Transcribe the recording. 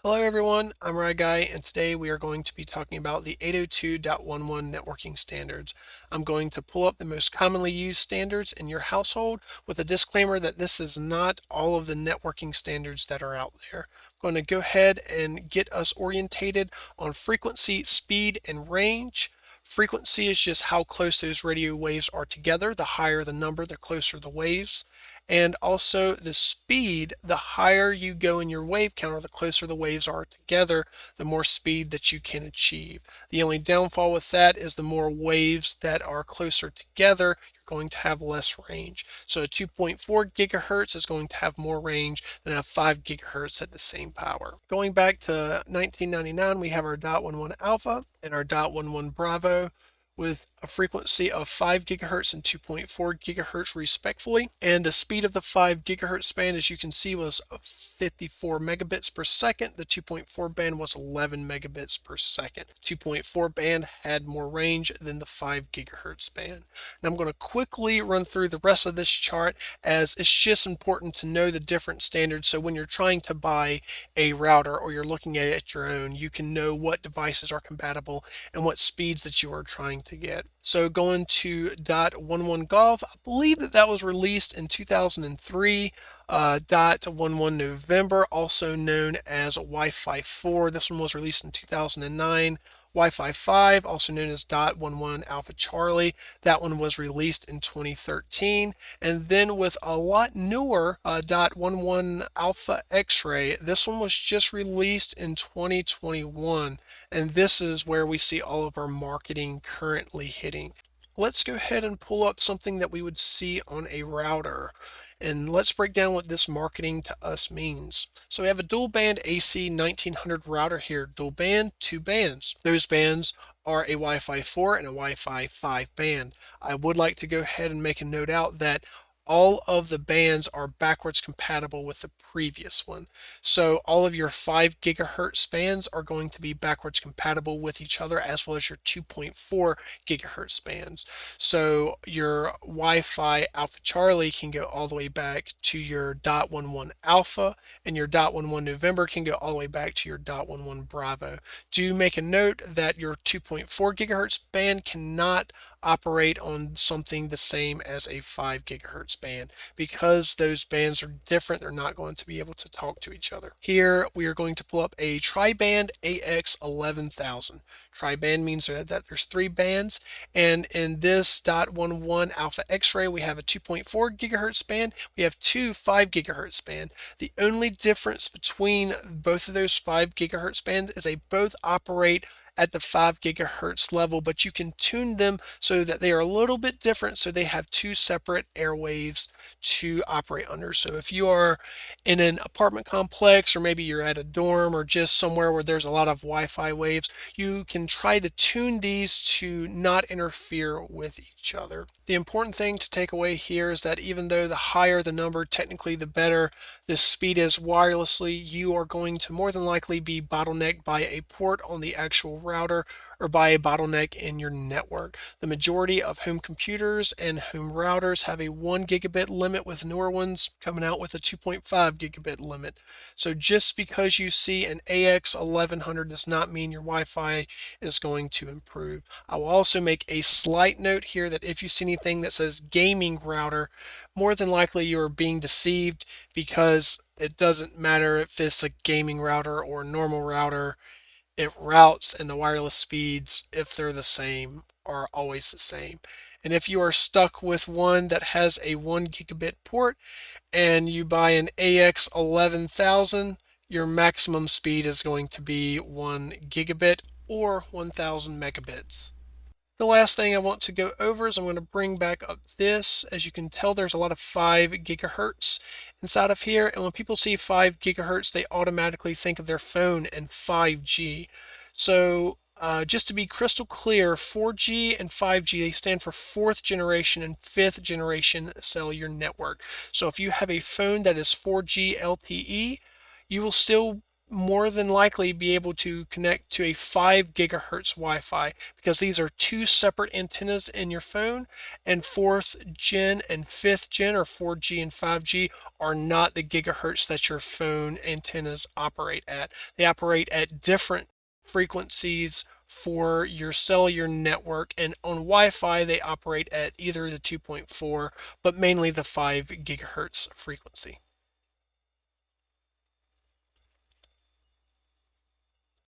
Hello everyone, I'm Guy, and today we are going to be talking about the 802.11 networking standards. I'm going to pull up the most commonly used standards in your household with a disclaimer that this is not all of the networking standards that are out there. I'm going to go ahead and get us orientated on frequency, speed, and range. Frequency is just how close those radio waves are together. The higher the number, the closer the waves. And also the speed, the higher you go in your wave counter, the closer the waves are together, the more speed that you can achieve. The only downfall with that is the more waves that are closer together, you're going to have less range. So a 2.4 gigahertz is going to have more range than a 5 gigahertz at the same power. Going back to 1999, we have our .11 alpha and our .11 bravo, with a frequency of 5 gigahertz and 2.4 gigahertz respectively. And the speed of the 5 gigahertz band, as you can see, was 54 megabits per second. The 2.4 band was 11 megabits per second. The 2.4 band had more range than the 5 gigahertz band. And I'm going to quickly run through the rest of this chart, as it's just important to know the different standards, so when you're trying to buy a router or you're looking at it your own, you can know what devices are compatible and what speeds that you are trying to get. So going to .11 Golf, I believe that was released in 2003. .11 November, also known as Wi-Fi 4. This one was released in 2009. Wi-Fi 5, also known as .11 Alpha Charlie. That one was released in 2013. And then with a lot newer .11 Alpha X-Ray, this one was just released in 2021. And this is where we see all of our marketing currently hitting. Let's go ahead and pull up something that we would see on a router. And let's break down what this marketing to us means. So we have a dual band AC 1900 router here. Dual band, two bands. Those bands are a Wi-Fi 4 and a Wi-Fi 5 band. I would like to go ahead and make a note out that all of the bands are backwards compatible with the previous one. So all of your 5 gigahertz bands are going to be backwards compatible with each other, as well as your 2.4 gigahertz bands. So your Wi-Fi Alpha Charlie can go all the way back to your .11 Alpha, and your .11 November can go all the way back to your .11 Bravo. Do make a note that your 2.4 gigahertz band cannot operate on something the same as a 5 gigahertz band. Because those bands are different, they're not going to be able to talk to each other. Here we are going to pull up a tri-band AX11000. Tri-band means that there's 3 bands, and in this .11 Alpha X-Ray we have a 2.4 gigahertz band, we have 2 5 gigahertz band. The only difference between both of those 5 gigahertz bands is they both operate at the 5 gigahertz level, but you can tune them so that they are a little bit different, so they have 2 separate airwaves to operate under. So if you are in an apartment complex, or maybe you're at a dorm, or just somewhere where there's a lot of Wi-Fi waves, you can try to tune these to not interfere with each other. The important thing to take away here is that even though the higher the number, technically the better the speed is wirelessly, you are going to more than likely be bottlenecked by a port on the actual router, or by a bottleneck in your network. The majority of home computers and home routers have a 1 gigabit limit, with newer ones coming out with a 2.5 gigabit limit. So just because you see an AX1100 does not mean your Wi-Fi is going to improve. I will also make a slight note here that if you see anything that says gaming router, more than likely you are being deceived, because it doesn't matter if it's a gaming router or a normal router. It routes, and the wireless speeds, if they're the same, are always the same. And if you are stuck with one that has a 1 gigabit port and you buy an AX11000, your maximum speed is going to be 1 gigabit or 1000 megabits. The last thing I want to go over is I'm going to bring back up this. As you can tell, there's a lot of 5 gigahertz inside of here, and when people see 5 gigahertz, they automatically think of their phone and 5G. So just to be crystal clear, 4G and 5G, they stand for fourth generation and fifth generation cellular network. So if you have a phone that is 4G LTE, you will still more than likely be able to connect to a 5 gigahertz Wi-Fi, because these are two separate antennas in your phone, and fourth gen and fifth gen, or 4G and 5G, are not the gigahertz that your phone antennas operate at. They operate at different frequencies for your cellular network, and on Wi-Fi they operate at either the 2.4 but mainly the 5 gigahertz frequency.